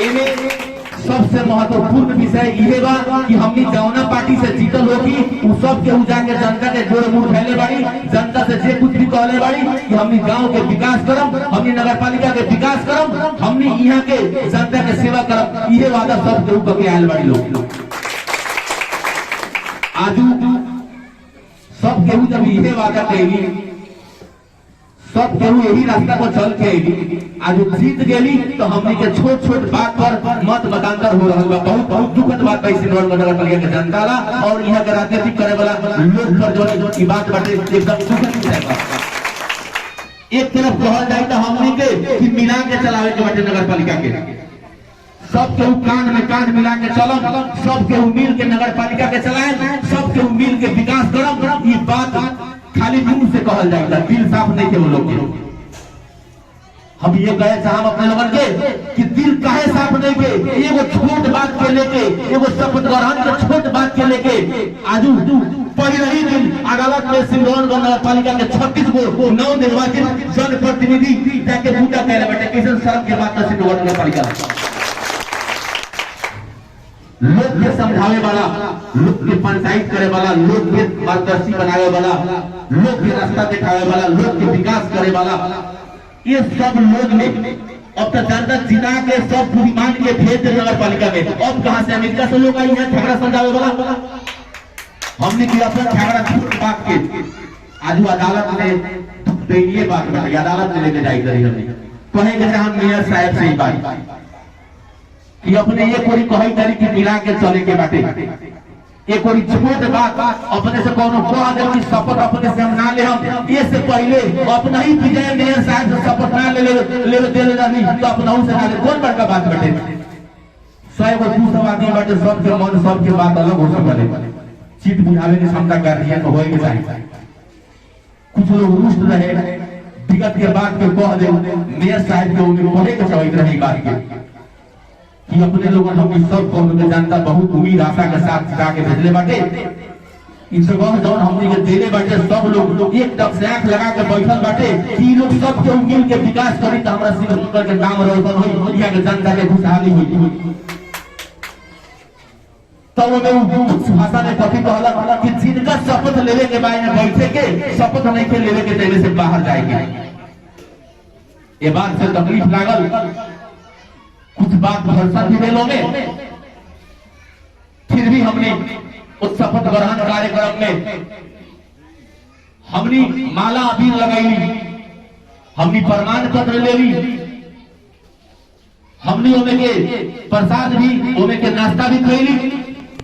एमे सबसे महत्वपूर्ण विषय ये बा कि हमनी जौना पार्टी से जीतल होगी उ सब के जाके जनता के जोड़ मुड़ फैले बाड़ी, जनता से जे कुछ भी कहले बाड़ी कि हमनी गांव के विकास करम, हमनी नगर पालिका के विकास करम, हमनी यहाँ के जनता के सेवा करम, ये वादा सब केहू करके आयल बाड़ी लोग। आजू सब केहू जब ये वादा कैली, सब केहू यही रास्ता पर चल के अली, आज जीत गेली तो हमनी के छोट छोट बात पर मत मतांतर हो रहा बा। बहुत बहुत दुखद बात है सिंदौड़ नगर पालिका के जनता ला और यहाँ के राजनीतिक करे वाला लोग पर जो की बात बाटे एकदम दुखद विषय बा। एक तरफ कहल जाए तो हमनी के कि मिला के चलावे के बाटे नगर पालिका के, सब केहू कान में कान मिला के चलम, सब केहू मिल के नगर पालिका के चलाए, सब केहू मिल के विकास करम। ये बात खाली मुंह से कहल जाएगा, दिल साफ नहीं के वो लोग के। हम ये कहे हम अपने लोगन के कि दिल काहे साफ नहीं के, एगो छोट बात के लेके, एगो शपथ ग्रहण के छोट बात के लेके आजू पहले ही दिन अदालत में सिंदौड़ नगर पालिका के 36 गो नव निर्वाचित जनप्रतिनिधि जाके बूटा कह रहे बेटे किसी शर्म के बात सिंदौड़ नगर पालिका लोग के समझावे वाला, लोग के पंचायत करे वाला, लोग के मार्गदर्शी बनावे वाला, लोग के रास्ता दिखावे वाला, लोग के विकास करे वाला, ये सब लोग ने अब तक जनता जिता के सब बुद्धिमान के भेज दे नगर पालिका में। अब कहां से अमेरिका से लोग आई हैं झगड़ा समझावे वाला। हमने की अपन झगड़ा छूट बात के आज अदालत में दैनीय बात बताई, अदालत में लेके जाई करी हमने कहे कि हम मेयर साहब से ही बात कि अपने ये कोई कही तरी की मिला के चले के बाटे, ये कोई छोट बात अपने से कोनो कह दे कि शपथ अपने से हम ना ले, हम ये से पहले अपना ही विजय मेयर साहब से शपथ ना ले दे नहीं तो अपना से ना ले, कौन बड़का बात बाटे। 100 गो 200 आदमी बाटे, सबके मन सबके बात अलग हो सकले, चित बुझावे की क्षमता गार्जियन होए के चाहिए। कुछ लोग रुष्ट रहे विगत के बात के कह दे मेयर साहब के उम्मीद पढ़े के चाहिए रही बात के कि अपने लोगन हम सब कौम के जनता बहुत उम्मीद आशा के साथ जिता के भेजले बाटे। इन सब जौन हमनी के देले बाटे सब लोग एक टक से आंख लगा के बैठल बाटे कि लोग सब के मिल के विकास करी त हमरा सिंह के नाम रोशन होई, यहाँ के जनता के खुशहाली होई। तब में भाषा ने कथी कहला कि जिनका शपथ लेवे के बारे में बैठे के शपथ नहीं के लेवे के देवे से बाहर जाएंगे। ये बात से तकलीफ लागल, कुछ बात भरोसा भी दिलों में, फिर भी हमने उस शपथ ग्रहण कार्यक्रम में हमने माला अबीर लगाई, हमने प्रमाण पत्र ले ली, हमने ओमे के प्रसाद भी, ओमे के नाश्ता भी खैली,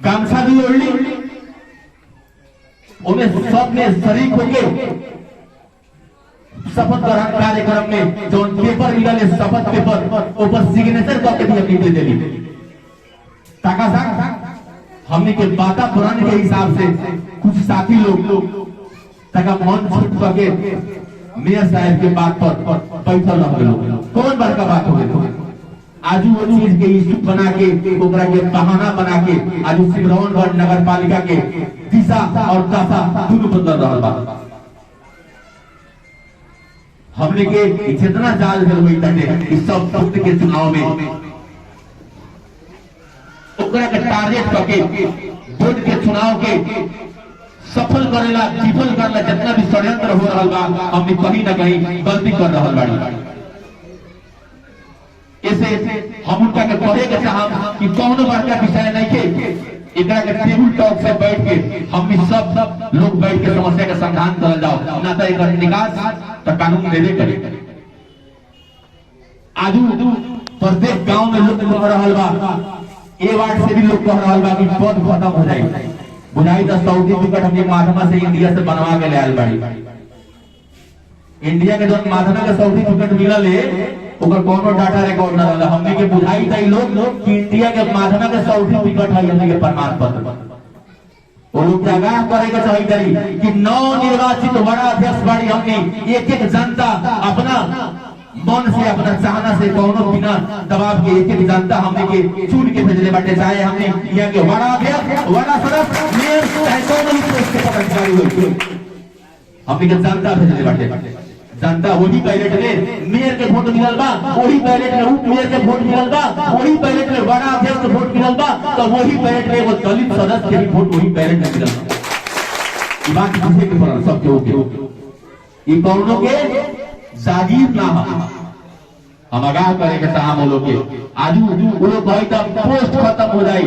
गामछा भी ओढ़ ली, ओमे सब में शरीक होके शपथ ग्रहण कार्यक्रम में जो पेपर मिलल शपथ पेपर ऊपर सिग्नेचर करके भी अपनी दे देली। ताका हमने के वातावरण के हिसाब से कुछ साथी लोग ताका मन छूट करके मेयर साहब के बात पर बैठल रह गए। कौन बड़का बात हो गई, आजू वो चीज के इश्यू बना के ओकरा के बहाना बना के आजू सिंदौड़ नगर पालिका के दिशा और दशा दोनों बदल रहा बा। हमने के जितना जाल हुई तटे इस सब वक्त के चुनाव में ओकरा के टारगेट करके वोट के चुनाव के सफल करेला, विफल करला जितना भी षड्यंत्र हो रहा बा हमने कहीं ना कहीं गलती कर रहा बाड़ी। ऐसे हम उनका के कहे के चाहब कि कौनो बड़का विषय नहीं के एकरा के टेबल टॉक से बैठ के हम सब लोग बैठ के समस्या का समाधान करल जाओ, ना तो एक निकास तो कानून देवे करे। आजू प्रत्येक गांव में लोग कह रहा बा, ए वार्ड से भी लोग कह रहा बा कि पद खत्म हो जाए, बुझाई तो सऊदी टिकट हमने माध्यम से इंडिया से बनवा के ले आयल बाड़ी। इंडिया के जो माध्यम के सऊदी टिकट मिलल है ओकर कोनो डाटा रिकॉर्ड ना रहला, हमने के बुझाई तई लोग कि इंडिया के माध्यम के सऊदी टिकट है हमने के प्रमाण पत्र। वो लोग जगह करे के चाहिए करी कि नव निर्वाचित बड़ा अध्यक्ष बाड़ी हमने एक एक जनता अपना मन से अपना चाहना से कोनो बिना दबाव के एक एक जनता हमने के चुन के भेजले बाटे, चाहे हमने यहाँ के बड़ा अध्यक्ष बड़ा सदस्य मेयर चाहे कोनो भी पोस्ट के पदाधिकारी हो हमने के जनता भेजले बाटे। जनता वही बैलेट में मेयर के वोट मिलल बा, वही बैलेट में उप मेयर के वोट मिलल बा, वही बैलेट में बड़ा अध्यक्ष के वोट मिलल बा, तो वही बैलेट में एगो दलित सदस्य के भी वोट वही बैलेट में मिलल बा। ई बात पूछे के पड़ल सबके ओके। ई कौनो के जागीर ना हम आगाह करे के चाह हम लोग के आजू वो लोग भाई तब पोस्ट खत्म हो जाई,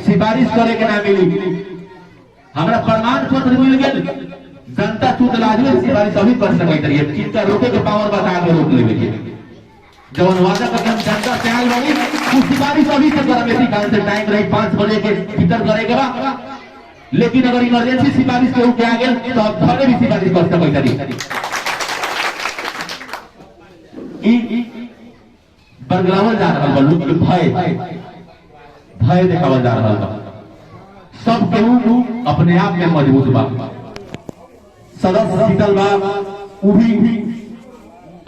सिफारिश करे के ना मिली, हमरा प्रमाण पत्र मिल गेल, जनता चूत लाजमी सिफारिश अभी कर सकते रहिए, चिंता रोके के पावर बता के रोक लेवे के जवन वादा करके हम जनता से आयल रही उस सिफारिश अभी से करब, इसी कारण से टाइम रही 5 बजे के भीतर करे के बा। लेकिन अगर इमरजेंसी सिफारिश के ऊपर आ गेल तो अब घरे भी सिफारिश कर सकते रही। ई बरगलावल जा रहा बा, लोग के भय देखावल जा रहा बा, सब केहू अपने आप में मजबूत बा, सदस्य जीतल बा वो भी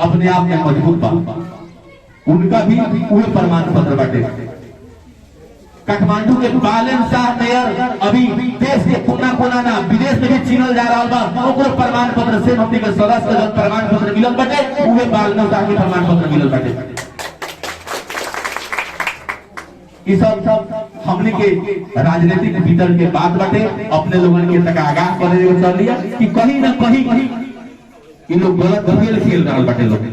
अपने आप में मजबूत बा, उनका भी उहे प्रमाण पत्र बाटे। काठमांडू के बालन शाह मेयर अभी देश के कोना कोना ना विदेश में भी चिनल जा रहा बा, ओकरो प्रमाण पत्र से हमनी के सदस्य के प्रमाण पत्र मिलल बाटे, उहे बालन शाह के प्रमाण पत्र मिलल बाटे। ई सब हमने के राजनीतिक भीतर के बात बाटे, अपने लोगन के तक आगाह करे के चल लिया कि कहीं ना कहीं इन लोग गलत खेल खेल रहा बाटे। लोग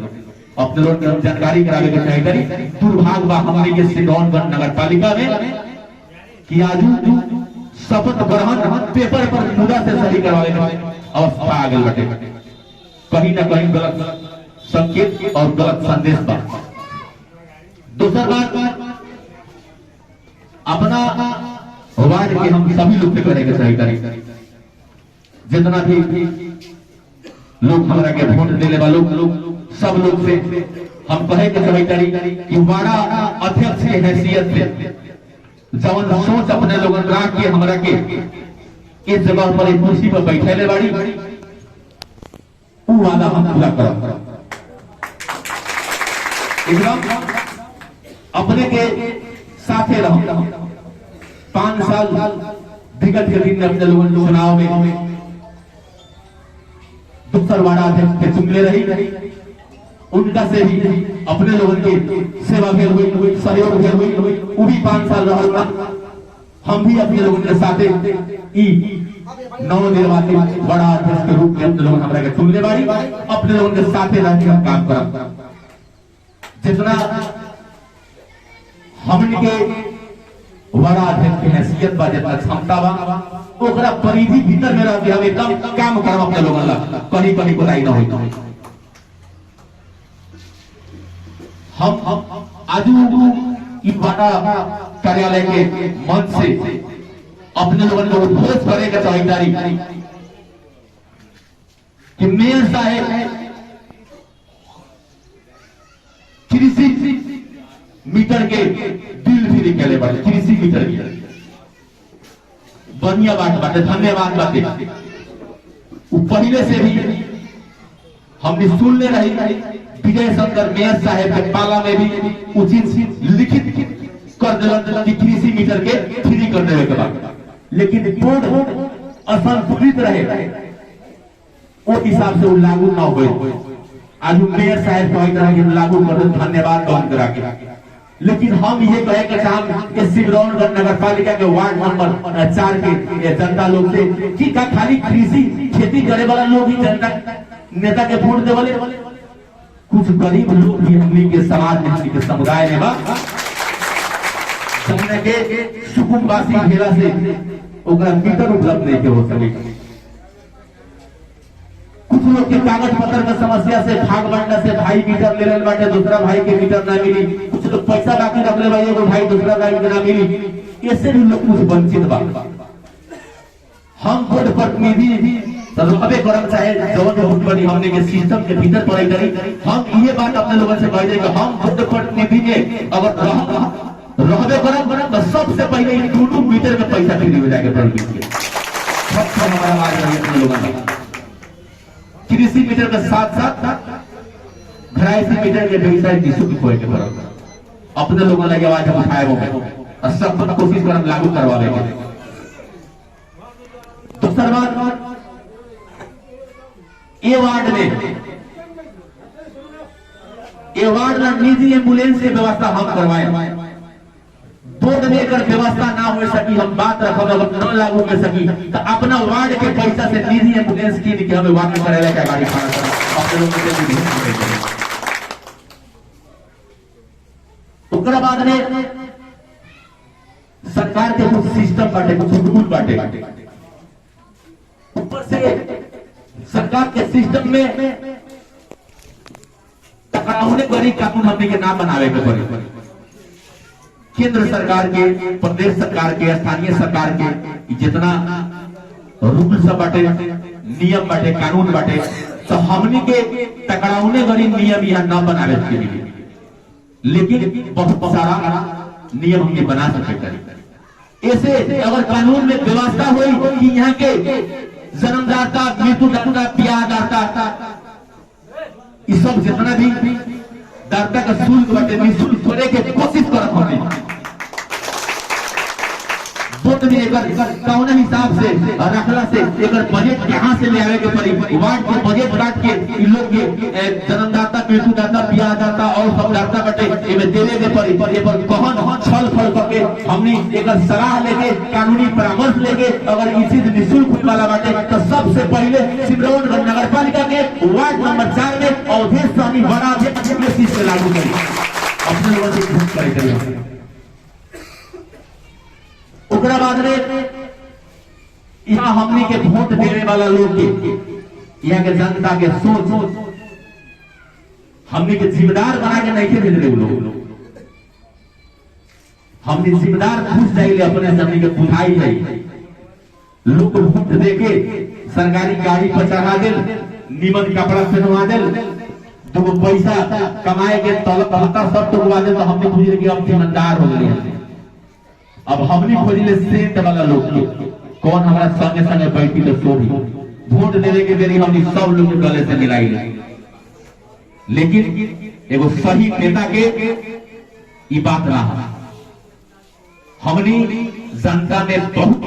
अपने लोग के जानकारी करावे के चाहिए करी। दुर्भाग्य बा हमने के सिडौनगंज नगर पालिका में कि आजू शपथ ग्रहण पेपर पर मुद्दा से सही करवावे के अवस्था आ गई बाटे। कहीं ना कहीं गलत संकेत और गलत संदेश बा। दूसरा बात अपना वार्ड के हम सभी लोग से करेंगे सही करें, जितना भी लोग हमारा के वोट देने वालों सब लोग से हम कहे के सही करी कि वाड़ा अध्यक्ष की हैसियत से जवन सोच अपने लोगन राख के हमरा के इस जगह पर एक कुर्सी पर बैठे ले बाड़ी वो वादा हम पूरा करब। एकदम अपने के साथे रहो। 5 साल विगत के दिन में अपने लोगों चुनाव में दुखसर वाड़ा अध्यक्ष के चुनले रही, उनका से भी अपने लोगों की सेवा भेल हुई, सहयोग भेल हुई, वो भी 5 साल रहा। हम भी अपने लोगों के साथे नवनिर्वाचित बड़ा अध्यक्ष के रूप में अपने लोगों हमारा के चुनले बाड़ी, अपने लोगों के साथे रह के काम करब। जितना हमन के बड़ा अध्यक्ष की हैसियत बा, जितना क्षमता बा, ओकरा परिधि भीतर में रह के हम एकदम काम करब अपने लोगन ला, कहीं कहीं कोताही ना होई। हम आजू ई बड़ा कार्यालय के मंच से अपने लोगन को घोष करे के चाहिए कि मेयर साहेब कृषि मीटर के बिल भी निकले बाटे, कृषि मीटर की बढ़िया बात बाटे, धन्यवाद बाटे। पहले से भी हमने सुनने रही विजय शंकर मेयर साहेब के पाला में भी उचित लिखित कर दिलन कि कृषि मीटर के फ्री कर देवे के बाद, लेकिन बोर्ड असंतुलित रहे, वो हिसाब से वो लागू ना हुए। आज मेयर साहब कही तरह के लागू कर दे, धन्यवाद बंद करा के। लेकिन हम ये कहे के चाहम सिडौनगंज नगर पालिका के वार्ड नंबर 4 के जनता लोग से कि का खाली कृषि खेती करे वाला लोग ही जनता नेता के वोट दे वाले, कुछ गरीब लोग भी हमनी के समाज में, हमनी के समुदाय में बा, हमने के सुकुम्बासी भेला से ओकरा मीटर उपलब्ध नहीं के हो सके। कुछ लोग के कागज पत्र के समस्या से भाग बांटने से भाई मीटर ले लेन बाटे, दूसरा भाई के मीटर ना मिली, कुछ लोग पैसा बाकी रख ले भाई, एगो भाई दूसरा भाई के ना मिली, ऐसे भी लोग कुछ वंचित बा। हम वोट प्रतिनिधि अबे करम चाहे जवन वोट बनी हमने के सिस्टम के भीतर पड़े करी। हम ये बात अपने लोगों से कह दे कि हम वोट प्रतिनिधि में अगर रहबे करम तो सबसे पहले इन दोनों मीटर में पैसा फ्री हो जाएगा प्रॉब्लम के सबसे हमारा आवाज रही अपने लोगों में। कृषि मीटर के साथ साथ घरायसी मीटर के व्यवसाय की सुख खोए के फर्क अपने लोगों लगे आवाज हम उठाए हो और सब कोशिश कर लागू करवा लेंगे। दूसरा बात ये वार्ड में ये वार्ड में निजी एम्बुलेंस की व्यवस्था हम करवाए। बोर्ड में अगर व्यवस्था ना हो सकी, हम बात रखब अगर न लागू कर सकी तो अपना वार्ड के पैसा से निजी एम्बुलेंस कीन के हमें वार्ड में करेला के गाड़ी खड़ा कर अपने लोग के ओकरा बाद में सरकार के कुछ सिस्टम बाटे, कुछ रूल बाटे। ऊपर से सरकार के सिस्टम में टकरावने गरी कानून हमने के ना बनावे के पड़े। केंद्र सरकार के, प्रदेश सरकार के, स्थानीय सरकार के जितना रूल सब बाटे, नियम बाटे, कानून बाटे, तो हमने के टकरावने गरी नियम यहाँ न बनावे के लिए, लेकिन बहुत सारा नियम हमने बना सके। ऐसे अगर कानून में व्यवस्था हुई कि यहाँ के जन्मदाता, मृत्युदाता, ब्याहदाता, ये सब जितना भी दाता का शुल्क बाटे निःशुल्क करे के कोशिश करत हमें। बोर्ड में एकर कौन हिसाब से रखला से एकर बजट कहां से ले आवे के पड़ी, वार्ड के बजट काट के इ लोग के जन्मदाता, मृत्युदाता, ब्याहदाता और सब दाता बाटे एमे देले के पड़ी। पर ये पर कहन छल फल करके हमनी एकर सलाह लेके, कानूनी परामर्श लेके अगर ई चीज निःशुल्क वाला बाटे तो सबसे पहले सिमरौनगढ़ नगर पालिका के वार्ड नंबर 4 में अवधेश सहनी बड़ा अध्यक्ष चीज से लागू करी, अपने लोगों से घूम करे। ओकरा बाद में यहाँ हमने के वोट देने वाला लोग के, यहाँ के जनता के सोच हमने के जिम्मेदार बना के नहीं भेज रहे लोग। हमने जिम्मेदार घुस जाइए अपने से, हमने के बुझाई जाइए लोग को वोट देके सरकारी गाड़ी पर चढ़ा दे, निमन कपड़ा पहनवा दे, तो वो पैसा कमाए के तलता सब टुकवा दे, तो हमने बुझे कि हम जिम्मेदार हो गए। अब हमने खोजले सेंट वाला लोग के कौन हमारा संगे संगे बैठी तो सो भी वोट देने के देरी हमने सब लोग गले से मिलाई, लेकिन एगो सही नेता के ये बात ना है। हमने जनता में बहुत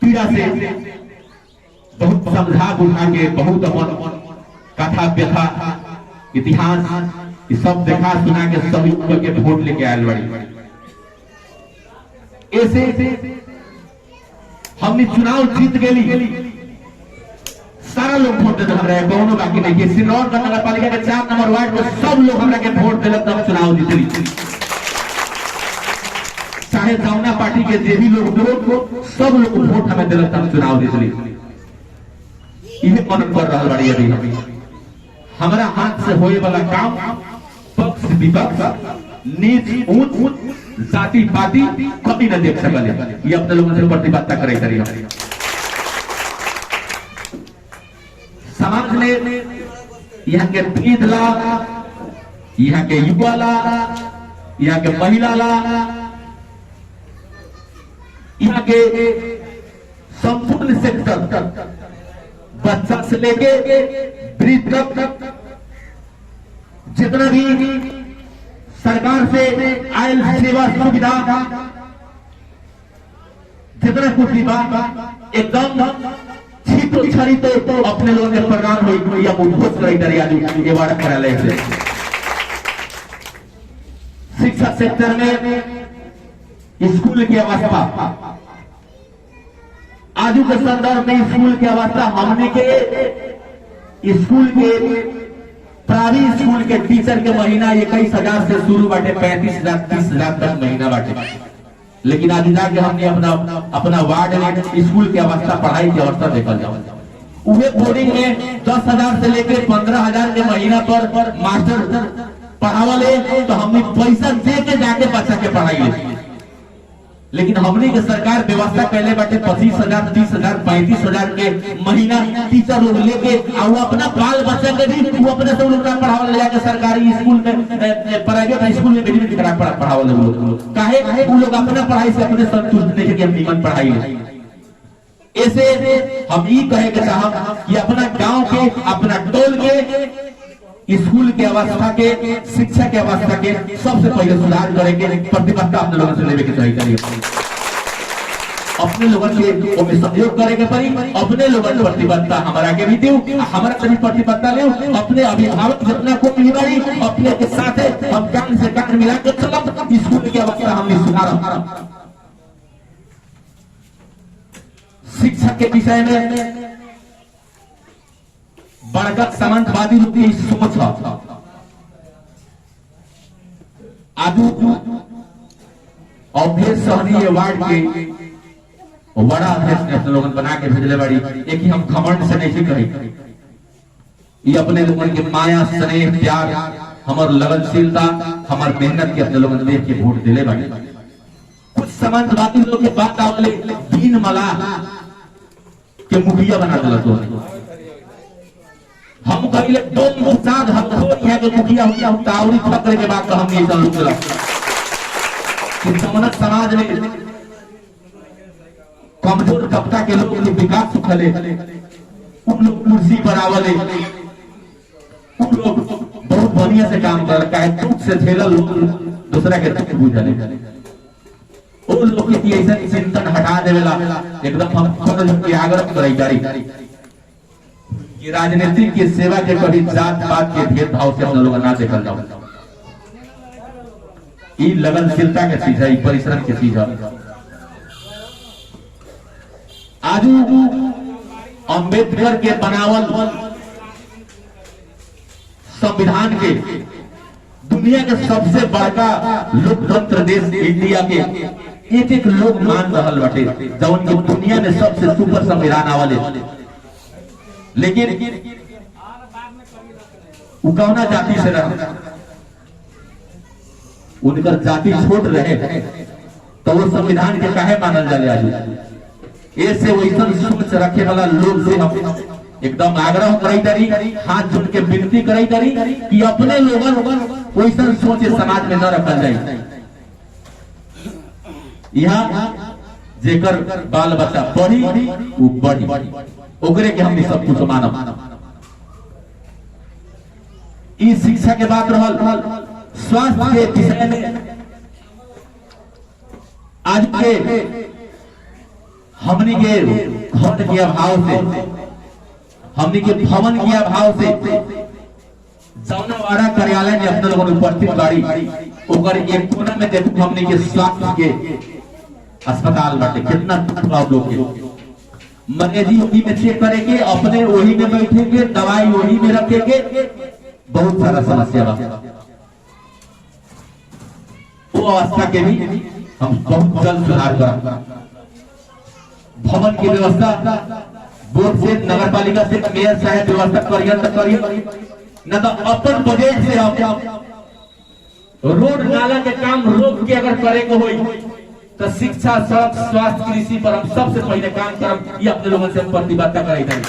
पीड़ा से बहुत समझा बुझा के, बहुत अपन कथा व्यथा इतिहास ये सब देखा सुना के सभी के वोट लेके आयल बड़ी। ऐसे हमने चुनाव जीत गई, सारा लोग वोट दे रहे हैं, कौनो बाकी नहीं है। सिमरौनगढ़ नगर पालिका के 4 नंबर वार्ड में सब लोग हमरा के वोट दिलक, तब चुनाव जीतली। चाहे जमुना पार्टी के जे भी लोग सब लोग वोट हमें दिलक, तब चुनाव जीतली। इहे मन कर रहा बाड़ी अभी हमारा हाथ से होए वाला काम पक्ष विपक्ष, नीच ऊंच, जाति पाति कभी न देख सकले। ये अपने लोगों से प्रतिबद्धता करे करी समाज में यहाँ के वृद्ध ला, यहाँ के युवा ला, यहाँ के महिला ला, यहाँ के संपूर्ण सेक्टर, बच्चा से लेके वृद्ध तक जितना भी सरकार से आयल सेवा सुविधा जितना कुछ भी एकदम छीटो छड़ी तो अपने लोगों के प्रदान हुई या उद्घोष ये वार्ड कार्यालय से। शिक्षा सेक्टर में स्कूल की अवस्था, आजू के संदर्भ में स्कूल की अवस्था, हमने के स्कूल के प्राइवेट स्कूल के टीचर के महीना 21,000 से शुरू बाटे, 35,000 30,000 तक महीना बाटे। लेकिन आज जाके हमने अपना वार्ड में स्कूल की अवस्था, पढ़ाई की अवस्था देखल जाओ, उहे बोर्डिंग में 10,000 से लेकर 15,000 के महीना पर मास्टर पढ़ावले, तो हमने पैसा दे के जाके बच्चा के पढ़ाई ले। लेकिन हमने के सरकार व्यवस्था पहले बाटे 25,000 30,000 35,000 के महीना टीचर लोग लेके वो अपना बाल बच्चा के भी वो अपने से लोग पढ़ावल ले जाके सरकारी स्कूल में, प्राइवेट स्कूल में बेनिफिट करा पढ़ावल लोग काहे वो लोग अपना पढ़ाई से अपने संतुष्ट नहीं है कि हम निमन पढ़ाई है। ऐसे हम ये कहे के चाहब कि अपना गांव के, अपना टोल के स्कूल के अवस्था के, शिक्षा के अवस्था के सबसे पहले सुधार करेंगे, प्रतिबद्धता अपने लोगों से लेवे के चाहिए। अपने लोगन के ओमे सहयोग करे के पड़ी, अपने लोगन प्रतिबद्धता हमारा के भी दियो, हमारा से भी प्रतिबद्धता ले, अपने अभिभावक जितना को भी बड़ी अपने के साथ हम कान से कान मिला के चलब, स्कूल की अवस्था हमने सुधारब। शिक्षा के विषय में बड़का समाजवादी रूप की सोच है। आदू अध्यक्ष शहरी वार्ड के बड़ा अध्यक्ष लोगन बना के भेजले बाड़ी, एक ही हम घमंड से नहीं कही, ये अपने लोगन के माया स्नेह प्यार हमार लगनशीलता हमार मेहनत के अपने लोगन देख के वोट दिले बाड़ी। कुछ समाजवादी लोग के बात आवले दीन मला के मुखिया बना दिला तो हम कहिले दोन मुसाद हम तो यहाँ के मुखिया हुआ हम तावरी खतरे के बाद हम ये चालू करा कि समनक समाज में कमजोर तबका के लोग के विकास सुखले, उन लोग कुर्सी पर आवले, उन लोग बहुत बढ़िया से काम कर रखा है, दुख से झेला लोग दूसरा के दुख बुझले, उन लोग की ऐसा चिंतन हटा देवेला एकदम हम फर्ज की आग्रह कराई जारी कि राजनीति की सेवा के कभी जात पात के भेदभाव से हम लोग ना देखल जाओ। ई लगनशीलता के चीज है, परिश्रम के चीज है। आज अंबेडकर के बनावल संविधान के दुनिया के सबसे बड़का लोकतंत्र देश इंडिया के एक एक लोग मान रहल बाटे, जौन की दुनिया में सबसे सुपर संविधान आवले, लेकिन उकौना जाति से रहे, उनकर जाति छोट रहे तो वो संविधान के काहे मानल जाले। आज ऐसे वैसन सोच रखे वाला लोग से हम एकदम आग्रह कराई तारी, हाथ जोड़ के विनती कराई तारी कि अपने लोगन वैसन सोच समाज में न रखल जाए। यहाँ जेकर बाल बच्चा पढ़ी वो बढ़ी, ओकरे के हमने सब कुछ मानब। इस शिक्षा के बात रहल स्वास्थ्य के विषय में, आज के हमनी के घर के अभाव से, हमनी के भवन के अभाव से जौनवाड़ा कार्यालय में अपने लोगों उपस्थित बाड़ी, ओकर एक कोना में देखो हमनी के स्वास्थ्य के अस्पताल बाटे, कितना लोग के मरीजी वही में चेक करेंगे, अपने वही में बैठेंगे, दवाई वही में रखेंगे, बहुत सारा समस्या बा। वो अवस्था के भी हम बहुत जल्द सुधार करें। भवन की व्यवस्था बोर्ड से, नगर पालिका से, मेयर साहब व्यवस्था करिए तो करिए, न तो अपन बजट से हम रोड नाला के काम रोक के अगर करे को होई तो शिक्षा, सड़क, स्वास्थ्य, कृषि पर हम सबसे पहले काम करब, ये अपने लोगों से प्रतिबद्धता कराई जाए।